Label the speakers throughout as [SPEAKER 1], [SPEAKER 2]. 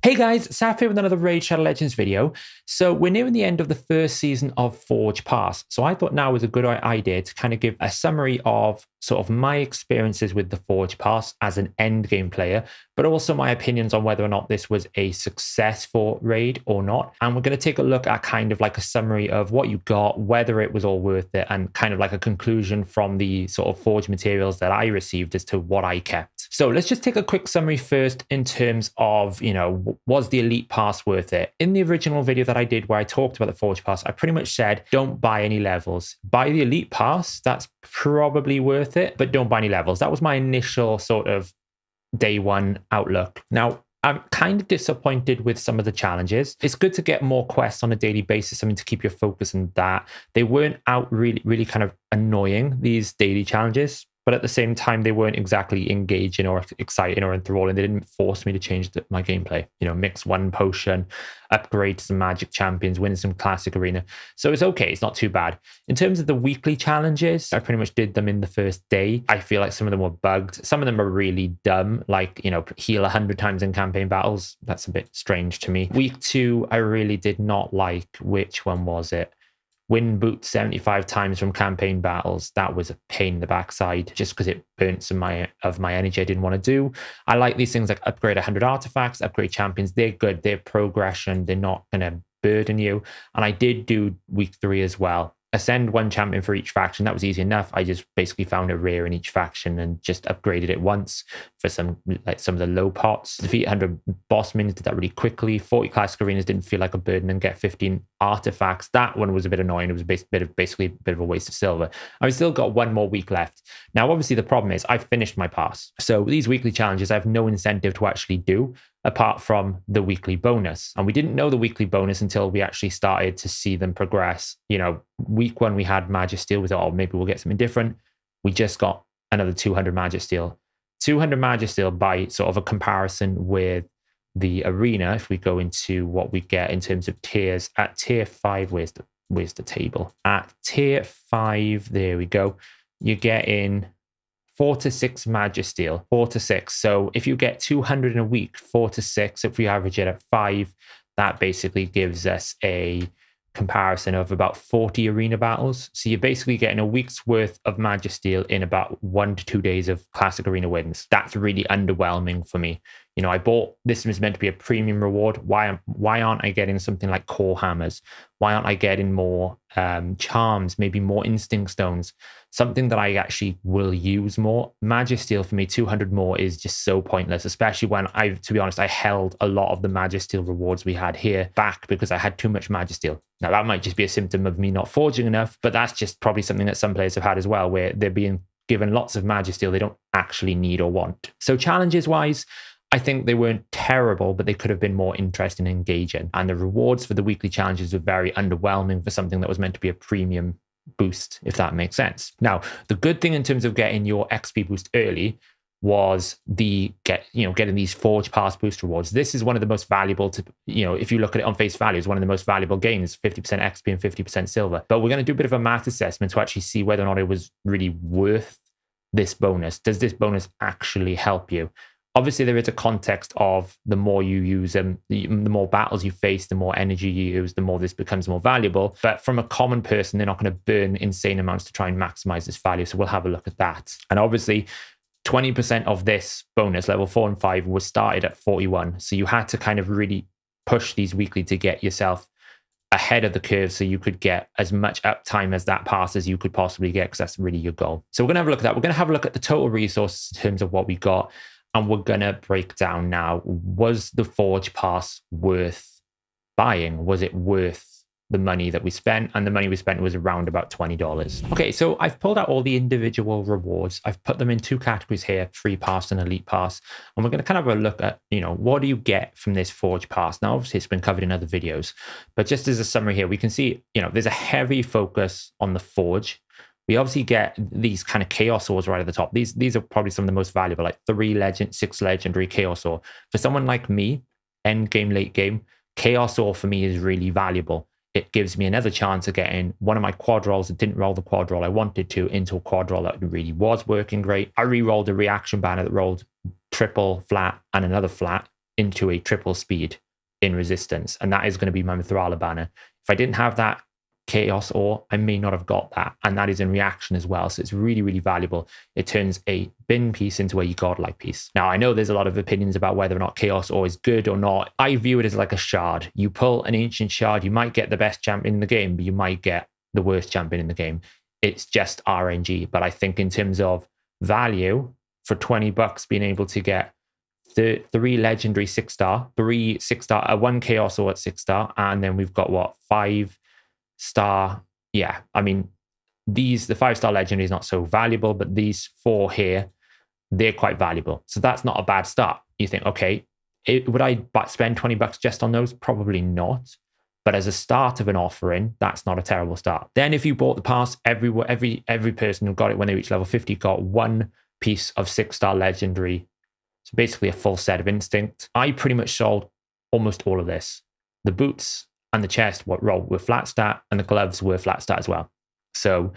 [SPEAKER 1] Hey guys, Saf here with another Raid Shadow Legends video. So we're nearing the end of the first season of Forge Pass. So I thought now was a good idea to kind of give a summary of sort of my experiences with the Forge Pass as an endgame player, but also my opinions on whether or not this was a successful raid or not. And we're going to take a look at kind of like a summary of what you got, whether it was all worth it, and kind of like a conclusion from the sort of Forge materials that I received as to what I kept. So let's just take a quick summary first in terms of, was the Elite Pass worth it? In the original video that I did where I talked about the Forge Pass, I pretty much said, don't buy any levels. Buy the Elite Pass, that's probably worth it, but don't buy any levels. That was my initial sort of day one outlook. Now, I'm kind of disappointed with some of the challenges. It's good to get more quests on a daily basis, something to keep your focus on that. They weren't out really kind of annoying, these daily challenges. But at the same time, they weren't exactly engaging or exciting or enthralling. They didn't force me to change my gameplay. Mix one potion, upgrade some magic champions, win some classic arena. So it's okay. It's not too bad. In terms of the weekly challenges, I pretty much did them in the first day. I feel like some of them were bugged. Some of them are really dumb, like, heal 100 times in campaign battles. That's a bit strange to me. Week 2, I really did not like. Which one was it? Win boots 75 times from campaign battles. That was a pain in the backside just because it burnt some of my energy I didn't want to do. I like these things like upgrade 100 artifacts, upgrade champions. They're good. They're progression. They're not going to burden you. And I did do week 3 as well. Ascend one champion for each faction. That was easy enough. I just basically found a rare in each faction and just upgraded it once for some of the low pots. Defeat 100 boss minions, did that really quickly. 40 classic arenas didn't feel like a burden, and get 15 artifacts. That one was a bit annoying. It was basically a bit of a waste of silver. I've still got one more week left. Now, obviously, the problem is I've finished my pass. So these weekly challenges, I have no incentive to actually do, apart from the weekly bonus. And we didn't know the weekly bonus until we actually started to see them progress. Week 1, we had Magic Steel. We thought, oh, maybe we'll get something different. We just got another 200 Magic Steel. 200 Magic Steel by sort of a comparison with the arena. If we go into what we get in terms of tiers, at tier 5, where's the table? At tier 5, there we go. You get in 4 to 6 Magisteel, 4 to 6. So if you get 200 in a week, 4 to 6, if we average it at 5, that basically gives us a comparison of about 40 arena battles. So you're basically getting a week's worth of Magisteel in about 1 to 2 days of classic arena wins. That's really underwhelming for me. I bought, this was meant to be a premium reward. Why aren't I getting something like core hammers? Why aren't I getting more charms, maybe more instinct stones? Something that I actually will use more. Magisteel for me, 200 more is just so pointless, especially when to be honest, I held a lot of the Magisteel rewards we had here back because I had too much Magisteel. Now that might just be a symptom of me not forging enough, but that's just probably something that some players have had as well, where they're being given lots of Magisteel they don't actually need or want. So challenges wise, I think they weren't terrible, but they could have been more interesting and engaging. And the rewards for the weekly challenges were very underwhelming for something that was meant to be a premium boost, if that makes sense. Now, the good thing in terms of getting your XP boost early was getting these Forge Pass boost rewards. This is one of the most valuable if you look at it on face value, it's one of the most valuable gains, 50% XP and 50% silver. But we're going to do a bit of a math assessment to actually see whether or not it was really worth this bonus. Does this bonus actually help you? Obviously, there is a context of the more you use them, the more battles you face, the more energy you use, the more this becomes more valuable. But from a common person, they're not going to burn insane amounts to try and maximize this value. So we'll have a look at that. And obviously, 20% of this bonus, level 4 and 5, was started at 41. So you had to kind of really push these weekly to get yourself ahead of the curve so you could get as much uptime as that pass as you could possibly get, because that's really your goal. So we're going to have a look at that. We're going to have a look at the total resources in terms of what we got. And we're going to break down now, was the Forge Pass worth buying? Was it worth the money that we spent? And the money we spent was around about $20. Okay, so I've pulled out all the individual rewards. I've put them in 2 categories here, Free Pass and Elite Pass. And we're going to kind of have a look at, what do you get from this Forge Pass? Now, obviously, it's been covered in other videos. But just as a summary here, we can see, there's a heavy focus on the Forge. We obviously get these kind of Chaos Ores right at the top. These are probably some of the most valuable, like 3 legend, 6 legendary Chaos Ore. For someone like me, end game, late game, Chaos Ore for me is really valuable. It gives me another chance of getting one of my quad rolls that didn't roll the quad roll I wanted to into a quad roll that really was working great. I re-rolled a reaction banner that rolled triple flat and another flat. into a triple speed in resistance, and that is going to be my Mithrala banner. If I didn't have that Chaos Ore, I may not have got that, and that is in reaction as well, so it's really, really valuable. It turns a bin piece into a godlike piece. Now, I know there's a lot of opinions about whether or not Chaos Ore is good or not. I view it as like a shard. You pull an ancient shard, you might get the best champion in the game, but you might get the worst champion in the game. It's just RNG, but I think in terms of value, for $20 being able to get three legendary 6-star, 3 6-star, 1 Chaos Ore at 6-star, and then we've got what, 5-star. Yeah, I mean, the 5-star legendary is not so valuable, but these 4 here, they're quite valuable. So that's not a bad start. You think, okay, would I spend $20 just on those? Probably not. But as a start of an offering, that's not a terrible start. Then if you bought the pass, every person who got it when they reached level 50 got 1 piece of 6-star legendary. So basically a full set of instinct. I pretty much sold almost all of this. The boots and the chest were flat stat, and the gloves were flat stat as well. So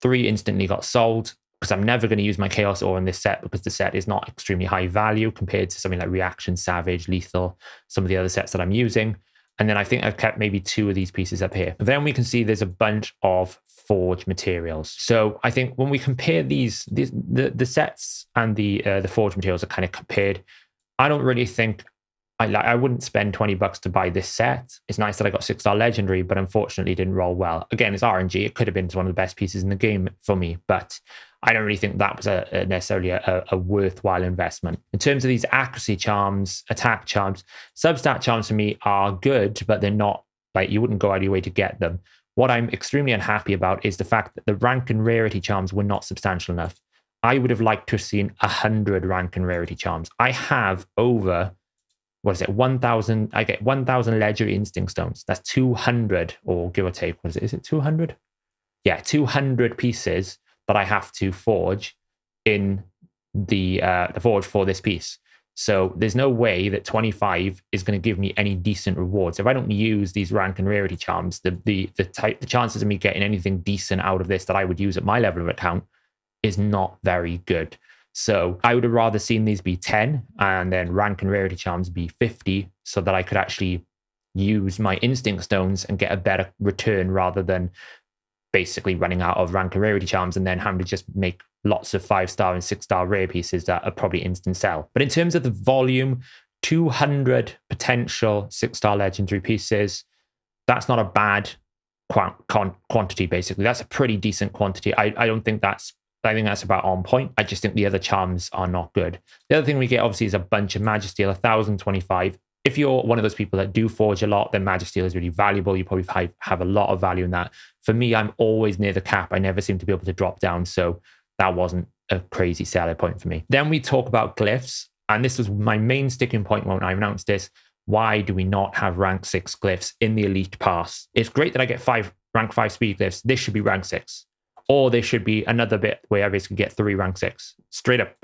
[SPEAKER 1] 3 instantly got sold, because I'm never going to use my Chaos Ore in this set, because the set is not extremely high value compared to something like Reaction, Savage, Lethal, some of the other sets that I'm using. And then I think I've kept maybe 2 of these pieces up here. Then we can see there's a bunch of forge materials. So I think when we compare the sets and the forge materials are kind of compared, I don't really think I wouldn't spend $20 to buy this set. It's nice that I got 6-star legendary, but unfortunately it didn't roll well. Again, it's RNG. It could have been one of the best pieces in the game for me, but I don't really think that was necessarily a worthwhile investment. In terms of these accuracy charms, attack charms, substat charms for me are good, but they're not, like, you wouldn't go out of your way to get them. What I'm extremely unhappy about is the fact that the rank and rarity charms were not substantial enough. I would have liked to have seen 100 rank and rarity charms. I have over, 1,000, I get 1,000 legendary instinct stones. That's 200, or give or take, is it 200? Yeah, 200 pieces that I have to forge in the forge for this piece. So there's no way that 25 is going to give me any decent rewards. If I don't use these rank and rarity charms, the chances of me getting anything decent out of this that I would use at my level of account is not very good. So I would have rather seen these be 10 and then rank and rarity charms be 50, so that I could actually use my instinct stones and get a better return, rather than basically running out of rank and rarity charms and then having to just make lots of 5-star and 6-star rare pieces that are probably instant sell. But in terms of the volume, 200 potential 6-star legendary pieces, that's not a bad quantity, basically. That's a pretty decent quantity. I think that's about on point. I just think the other charms are not good. The other thing we get, obviously, is a bunch of Magisteel, 1,025. If you're one of those people that do forge a lot, then Magisteel is really valuable. You probably have a lot of value in that. For me, I'm always near the cap. I never seem to be able to drop down, so that wasn't a crazy seller point for me. Then we talk about glyphs, and this was my main sticking point when I announced this. Why do we not have rank 6 glyphs in the elite pass? It's great that I get rank 5 speed glyphs. This should be rank 6. Or there should be another bit where I basically get 3 rank 6. Straight up.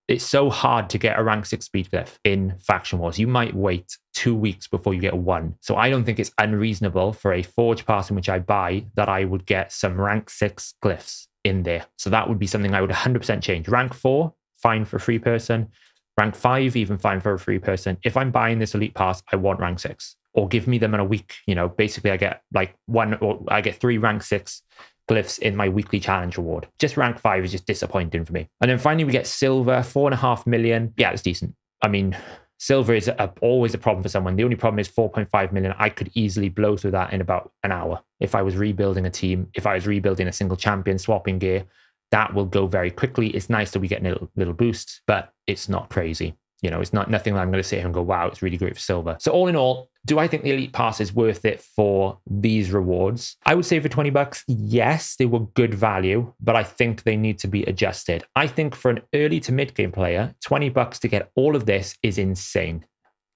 [SPEAKER 1] It's so hard to get a rank 6 speed glyph in Faction Wars. You might wait 2 weeks before you get 1. So I don't think it's unreasonable for a Forge Pass in which I buy that I would get some rank 6 glyphs in there. So that would be something I would 100% change. Rank 4, fine for a free person. Rank 5, even fine for a free person. If I'm buying this Elite Pass, I want rank 6. Or give me them in a week. Basically I get I get 3 rank 6 glyphs in my weekly challenge reward. Just rank 5 is just disappointing for me. And then finally we get silver, 4.5 million. Yeah, it's decent. I mean, silver is always a problem for someone. The only problem is 4.5 million. I could easily blow through that in about an hour. If I was rebuilding a team, if I was rebuilding a single champion, swapping gear, that will go very quickly. It's nice that we get a little boost, but it's not crazy. It's not nothing that I'm going to sit here and go, wow, it's really great for silver. So all in all, do I think the Elite Pass is worth it for these rewards? I would say for $20, yes, they were good value, but I think they need to be adjusted. I think for an early to mid game player, $20 to get all of this is insane.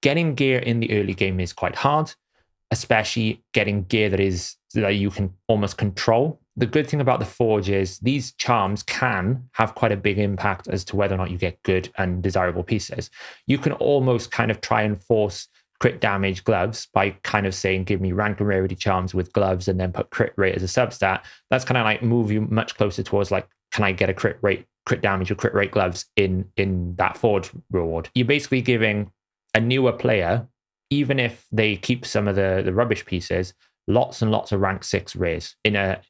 [SPEAKER 1] Getting gear in the early game is quite hard, especially getting gear that you can almost control. The good thing about the Forge is these charms can have quite a big impact as to whether or not you get good and desirable pieces. You can almost kind of try and force crit damage gloves by kind of saying, give me rank and rarity charms with gloves and then put crit rate as a substat. That's kind of like move you much closer towards like, can I get a crit damage or crit rate gloves in that Forge reward? You're basically giving a newer player, even if they keep some of the rubbish pieces, lots and lots of rank 6 rares in a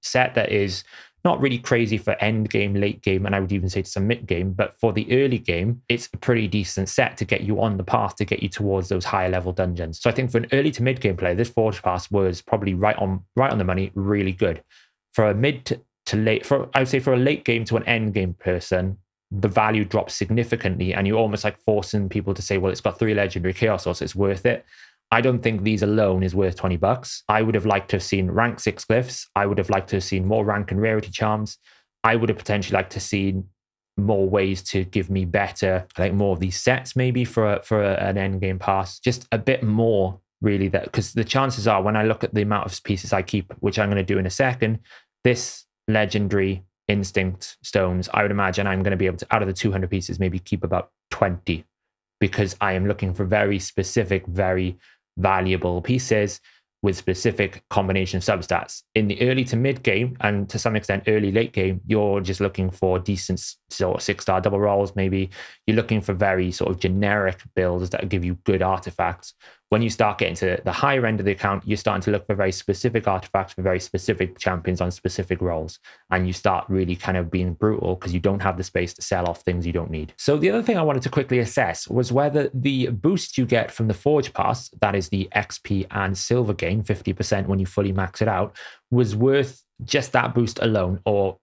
[SPEAKER 1] set that is not really crazy for end game, late game, and I would even say to some mid game, but for the early game, it's a pretty decent set to get you on the path to get you towards those higher level dungeons. So I think for an early to mid game player, this Forge Pass was probably right on the money, really good. For a mid to late, I would say for a late game to an end game person, the value drops significantly, and you're almost like forcing people to say, well, it's got 3 legendary chaos swords, so it's worth it. I don't think these alone is worth $20. I would have liked to have seen rank 6 glyphs. I would have liked to have seen more rank and rarity charms. I would have potentially liked to see more ways to give me better, like more of these sets maybe for an end game pass. Just a bit more really, that because the chances are when I look at the amount of pieces I keep, which I'm going to do in a second, this legendary instinct stones, I would imagine I'm going to be able to, out of the 200 pieces, maybe keep about 20, because I am looking for very specific, very valuable pieces with specific combination of substats. In the early to mid game, and to some extent early late game, you're just looking for decent sort of 6-star double rolls maybe. You're looking for very sort of generic builds that give you good artifacts. When you start getting to the higher end of the account, you're starting to look for very specific artifacts for very specific champions on specific roles. And you start really kind of being brutal because you don't have the space to sell off things you don't need. So the other thing I wanted to quickly assess was whether the boost you get from the Forge Pass, that is the XP and silver gain, 50% when you fully max it out, was worth just that boost alone, or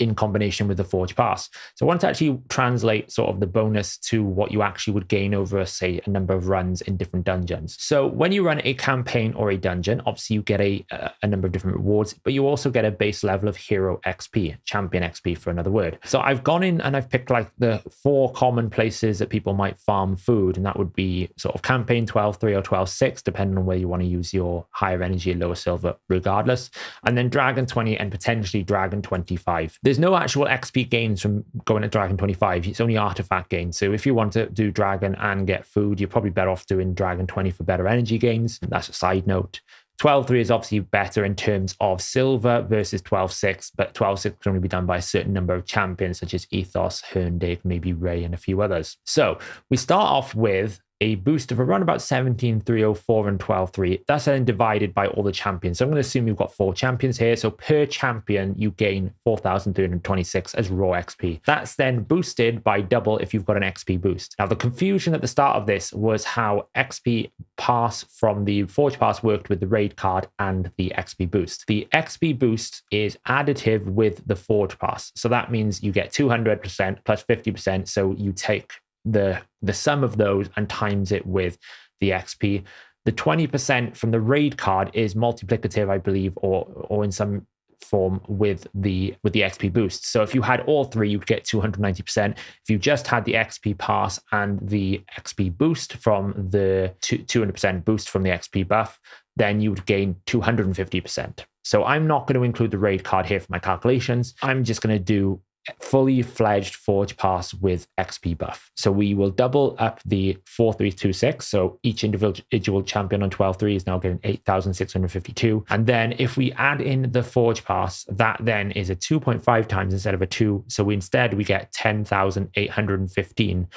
[SPEAKER 1] in combination with the Forge Pass. So I want to actually translate sort of the bonus to what you actually would gain over, say, a number of runs in different dungeons. So when you run a campaign or a dungeon, obviously you get a number of different rewards, but you also get a base level of hero XP, champion XP for another word. So I've gone in and I've picked like the 4 common places that people might farm food, and that would be sort of campaign 12.3 or 12.6, depending on where you want to use your higher energy or lower silver regardless, and then Dragon 20 and potentially Dragon 25. There's no actual XP gains from going to Dragon 25. It's only artifact gains. So if you want to do Dragon and get food, you're probably better off doing Dragon 20 for better energy gains. That's a side note. 12.3 is obviously better in terms of silver versus 12.6, but 12.6 can only be done by a certain number of champions such as Ethos, Herndeg, maybe Ray, and a few others. So we start off with a boost of around about 17,304 and 12.3. That's then divided by all the champions. So I'm going to assume you've got 4 champions here. So per champion, you gain 4,326 as raw XP. That's then boosted by double if you've got an XP boost. Now, the confusion at the start of this was how XP pass from the Forge Pass worked with the raid card and the XP boost. The XP boost is additive with the Forge Pass. So that means you get 200% plus 50%. So you take the sum of those and times it with the XP. The 20% from the raid card is multiplicative, I believe, or in some form with the XP boost. So if you had all 3, you'd get 290%. If you just had the XP pass and the XP boost from the 200% boost from the XP buff, then you would gain 250%. So I'm not going to include the raid card here for my calculations. I'm just going to do fully fledged Forge Pass with XP buff. So we will double up the 4,326. So each individual champion on 12.3 is now getting 8,652. And then if we add in the Forge Pass, that then is a 2.5 times instead of a 2. So we get 10,815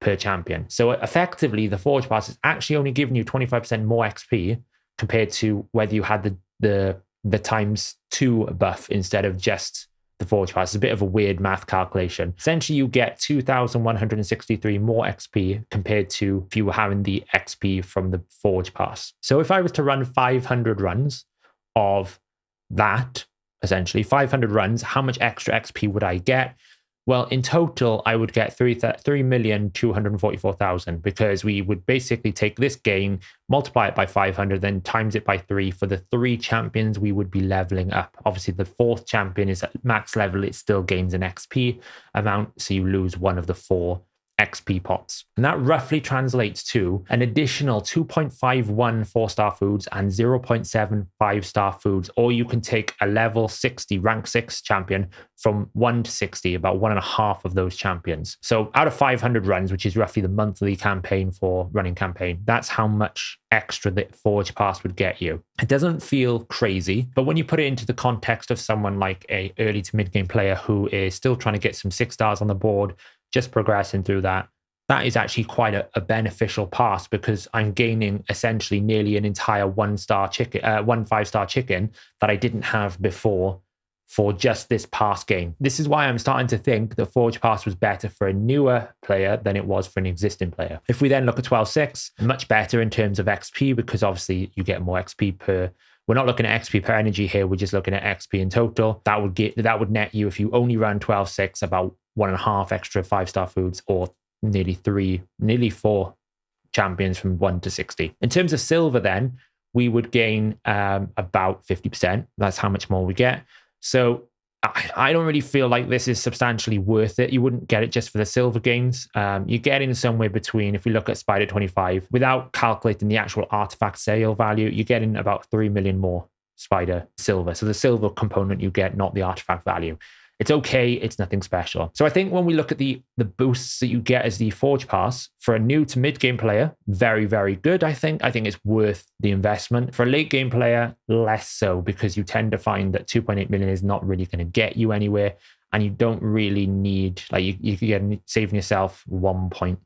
[SPEAKER 1] per champion. So effectively, the Forge Pass is actually only giving you 25% more XP compared to whether you had the times 2 buff instead of just the Forge Pass. It's a bit of a weird math calculation. Essentially, you get 2,163 more XP compared to if you were having the XP from the Forge Pass. So if I was to run 500 runs of that, essentially 500 runs, how much extra XP would I get? Well, in total, I would get 3,244,000 because we would basically take this gain, multiply it by 500, then times it by 3 for the 3 champions we would be leveling up. Obviously, the 4th champion is at max level. It still gains an XP amount, so you lose one of the 4 XP pots. And that roughly translates to an additional 2.51 4-star foods and 0.7 5-star foods, or you can take a level 60 rank 6 champion from 1 to 60, about 1.5 of those champions. So out of 500 runs, which is roughly the monthly campaign for running campaign, that's how much extra the Forge Pass would get you. It doesn't feel crazy, but when you put it into the context of someone like a early to mid game player who is still trying to get some 6 stars on the board, just progressing through that, that is actually quite a beneficial pass, because I'm gaining essentially nearly an entire one 5-star chicken that I didn't have before for just this pass gain. This is why I'm starting to think the Forge Pass was better for a newer player than it was for an existing player. If we then look at 12.6, much better in terms of XP, because obviously you get more XP per... We're not looking at XP per energy here, we're just looking at XP in total. That would net you, if you only run 12.6, about 1.5 extra 5-star foods, or nearly 4 champions from 1 to 60. In terms of silver then, we would gain about 50%. That's how much more we get. So I don't really feel like this is substantially worth it. You wouldn't get it just for the silver gains. You're getting somewhere between, if we look at Spider 25, without calculating the actual artifact sale value, you're getting about 3 million more Spider silver. So the silver component you get, not the artifact value. It's okay, it's nothing special. So I think when we look at the boosts that you get as the Forge Pass, for a new to mid-game player, very, very good, I think. I think it's worth the investment. For a late-game player, less so, because you tend to find that 2.8 million is not really going to get you anywhere, and you don't really need, like, you could get saving yourself about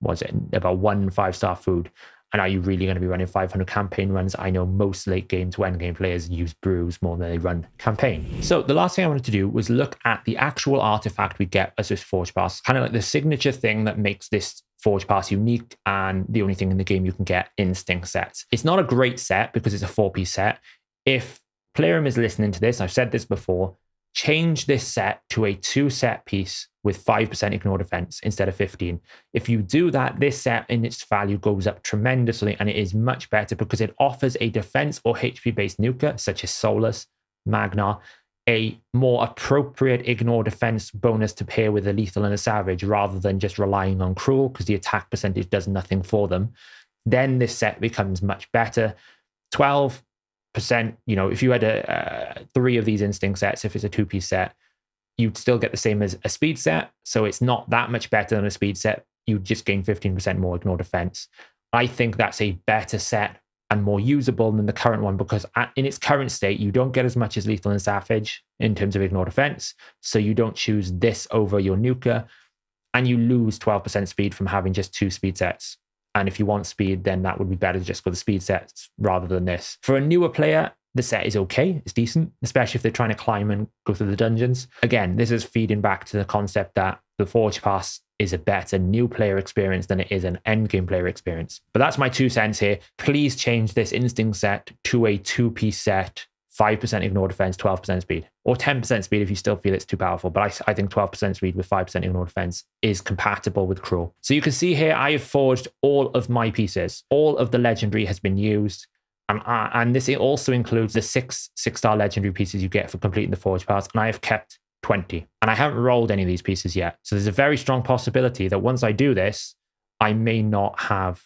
[SPEAKER 1] 1 5-star food. And are you really going to be running 500 campaign runs? I know most late game to end game players use brews more than they run campaign. So the last thing I wanted to do was look at the actual artifact we get as this Forge Pass, kind of like the signature thing that makes this Forge Pass unique and the only thing in the game you can get instinct sets. It's not a great set because it's a 4-piece set. If Playroom is listening to this, I've said this before, change this set to a 2-set piece with 5% ignore defense instead of 15. If you do that, this set in its value goes up tremendously, and it is much better because it offers a defense or HP-based nuker, such as Solus, Magnar, a more appropriate ignore defense bonus to pair with a lethal and a savage, rather than just relying on cruel, because the attack percentage does nothing for them. Then this set becomes much better. 12%, if you had 3 of these instinct sets, if it's a 2-piece set, you'd still get the same as a speed set. So it's not that much better than a speed set. You just gain 15% more ignore defense. I think that's a better set and more usable than the current one, because in its current state, you don't get as much as lethal and savage in terms of ignore defense. So you don't choose this over your nuker, and you lose 12% speed from having just 2 speed sets. And if you want speed, then that would be better to just go the speed sets rather than this. For a newer player, the set is okay, it's decent, especially if they're trying to climb and go through the dungeons. Again, this is feeding back to the concept that the Forge Pass is a better new player experience than it is an endgame player experience. But that's my 2 cents here. Please change this instinct set to a 2-piece set, 5% ignore defense, 12% speed, or 10% speed if you still feel it's too powerful. But I think 12% speed with 5% ignore defense is compatible with Cruel. So you can see here, I have forged all of my pieces. All of the legendary has been used. And this also includes the 6-star legendary pieces you get for completing the Forge Pass. And I have kept 20. And I haven't rolled any of these pieces yet. So there's a very strong possibility that once I do this, I may not have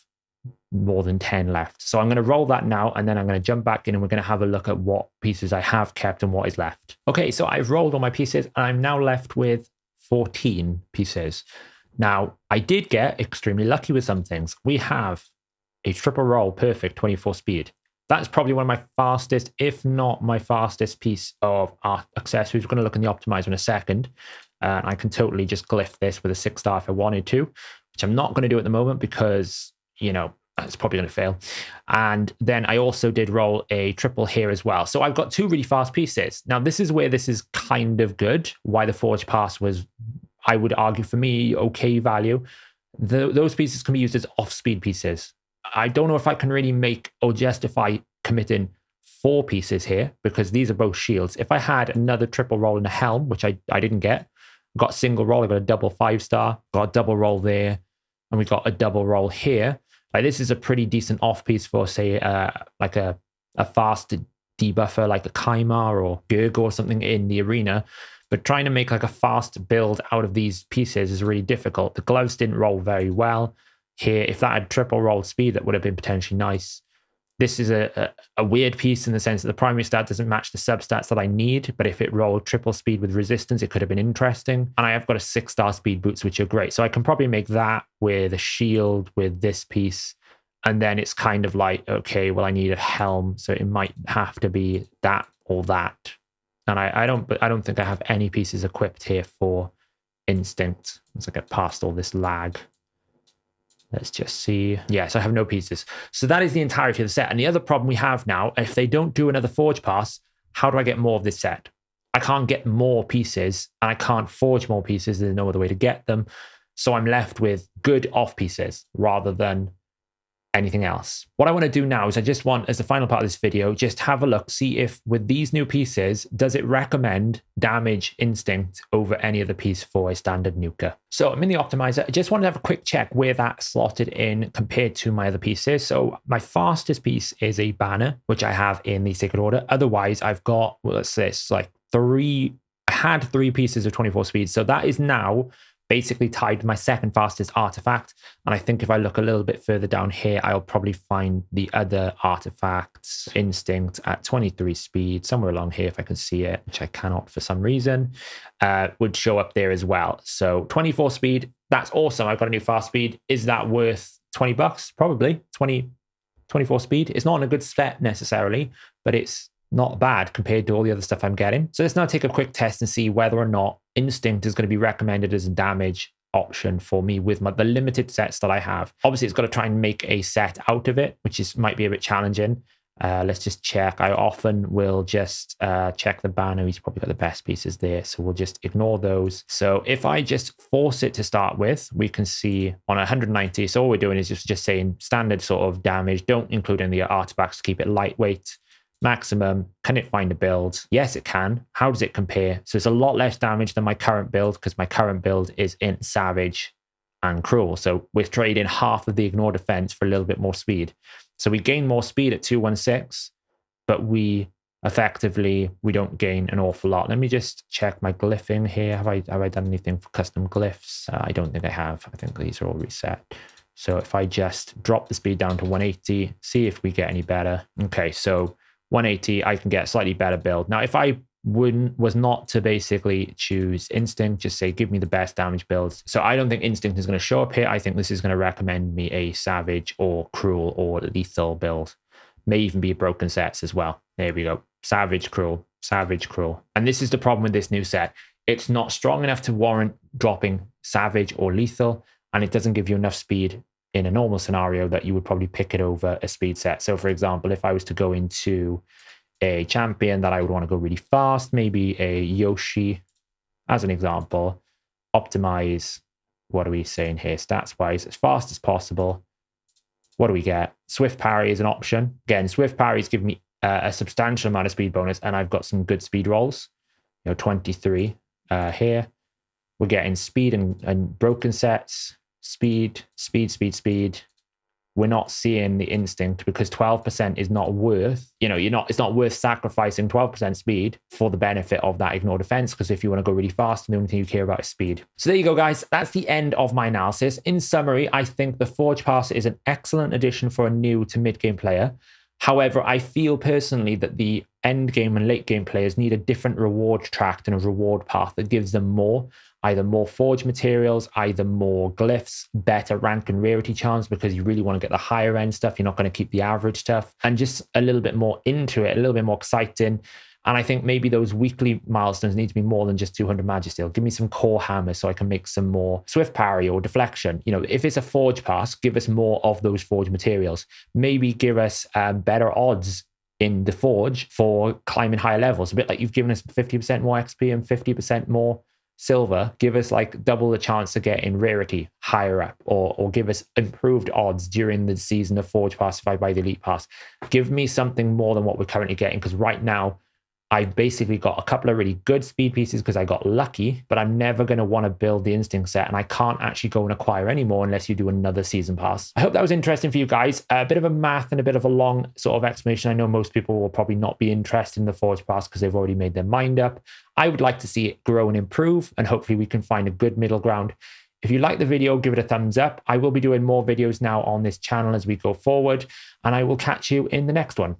[SPEAKER 1] more than 10 left. So I'm going to roll that now, and then I'm going to jump back in and we're going to have a look at what pieces I have kept and what is left. Okay, so I've rolled all my pieces and I'm now left with 14 pieces. Now, I did get extremely lucky with some things. We have a triple roll perfect 24 speed. That's probably one of my fastest, if not my fastest piece of art accessories. We're going to look in the optimizer in a second. I can totally just glyph this with a 6-star if I wanted to, which I'm not going to do at the moment because, it's probably going to fail. And then I also did roll a triple here as well. So I've got 2 really fast pieces. Now, this is where this is kind of good. Why the Forge Pass was, I would argue for me, okay value. Those pieces can be used as off-speed pieces. I don't know if I can really make or justify committing 4 pieces here, because these are both shields. If I had another triple roll in a helm, which I didn't get, got a single roll, I got a double 5-star, got a double roll there, and we got a double roll here. Like, this is a pretty decent off piece for, say, like a fast debuffer like a Kaimar or Gurgo or something in the arena. But trying to make like a fast build out of these pieces is really difficult. The gloves didn't roll very well. Here, if that had triple roll speed, that would have been potentially nice. This is a weird piece in the sense that the primary stat doesn't match the substats that I need, but if it rolled triple speed with resistance, it could have been interesting. And I have got a 6-star speed boots, which are great. So I can probably make that with a shield with this piece. And then it's kind of like, okay, well, I need a helm, so it might have to be that or that. And I don't think I have any pieces equipped here for instinct. Once I get past all this lag. Let's just see. Yes, I have no pieces. So that is the entirety of the set. And the other problem we have now, if they don't do another forge pass, how do I get more of this set? I can't get more pieces and I can't forge more pieces. There's no other way to get them. So I'm left with good off pieces rather than anything else. What I want to do now is I just want, as the final part of this video, just have a look, see if with these new pieces, does it recommend damage instinct over any other piece for a standard nuker? So I'm in the optimizer. I just want to have a quick check where that's slotted in compared to my other pieces. So my fastest piece is a banner, which I have in the sacred order. Otherwise, I've got, well, let's say it's like I had 3 pieces of 24 speed. So that is now basically tied to my second fastest artifact. And I think if I look a little bit further down here, I'll probably find the other artifacts, instinct at 23 speed, somewhere along here if I can see it, which I cannot for some reason, would show up there as well. So 24 speed, that's awesome. I've got a new fast speed. Is that worth $20? Probably 24 speed. It's not in a good set necessarily, but it's not bad compared to all the other stuff I'm getting. So let's now take a quick test and see whether or not instinct is going to be recommended as a damage option for me with the limited sets that I have. Obviously, it's got to try and make a set out of it, which might be a bit challenging. Let's just check. I often will just check the banner. He's probably got the best pieces there, so we'll just ignore those. So if I just force it to start with, we can see on 190. So all we're doing is just saying standard sort of damage. Don't include any artifacts to keep it lightweight. Maximum, can it find a build? Yes, it can. How does it compare? So it's a lot less damage than my current build because my current build is in savage and cruel. So we're trading half of the ignore defense for a little bit more speed. So we gain more speed at 216, but we don't gain an awful lot. Let me just check my glyphing here. Have I done anything for custom glyphs? I don't think I have. I think these are all reset. So if I just drop the speed down to 180, see if we get any better. Okay, so 180, I can get a slightly better build. Now, if I was not to basically choose instinct, just say, give me the best damage builds. So I don't think instinct is going to show up here. I think this is going to recommend me a savage or cruel or lethal build. May even be broken sets as well. There we go. Savage, cruel, savage, cruel. And this is the problem with this new set. It's not strong enough to warrant dropping savage or lethal, and it doesn't give you enough speed in a normal scenario that you would probably pick it over a speed set. So for example, if I was to go into a champion that I would want to go really fast, maybe a Yoshi as an example, optimize, what are we saying here stats wise, as fast as possible. What do we get? Swift parry is an option. Again, swift parries give me a substantial amount of speed bonus, and I've got some good speed rolls, 23 here. We're getting speed and broken sets. Speed. We're not seeing the instinct because 12% is not worth, it's not worth sacrificing 12% speed for the benefit of that ignore defense, because if you want to go really fast, the only thing you care about is speed. So there you go, guys. That's the end of my analysis. In summary, I think the Forge Pass is an excellent addition for a new to mid-game player. However, I feel personally that the end game and late game players need a different reward track and a reward path that gives them more, either more forge materials, either more glyphs, better rank and rarity charms, because you really want to get the higher end stuff. You're not going to keep the average stuff, and just a little bit more into it, a little bit more exciting. And I think maybe those weekly milestones need to be more than just 200 Magisteel. Give me some core hammers so I can make some more swift parry or deflection. If it's a forge pass, give us more of those forge materials. Maybe give us better odds in the forge for climbing higher levels. A bit like you've given us 50% more XP and 50% more silver. Give us like double the chance to get in rarity higher up, or give us improved odds during the season of Forge Pass if I buy the Elite Pass. Give me something more than what we're currently getting, because right now I've basically got a couple of really good speed pieces because I got lucky, but I'm never going to want to build the instinct set, and I can't actually go and acquire any more unless you do another season pass. I hope that was interesting for you guys. A bit of a math and a bit of a long sort of explanation. I know most people will probably not be interested in the Forge Pass because they've already made their mind up. I would like to see it grow and improve, and hopefully we can find a good middle ground. If you like the video, give it a thumbs up. I will be doing more videos now on this channel as we go forward, and I will catch you in the next one.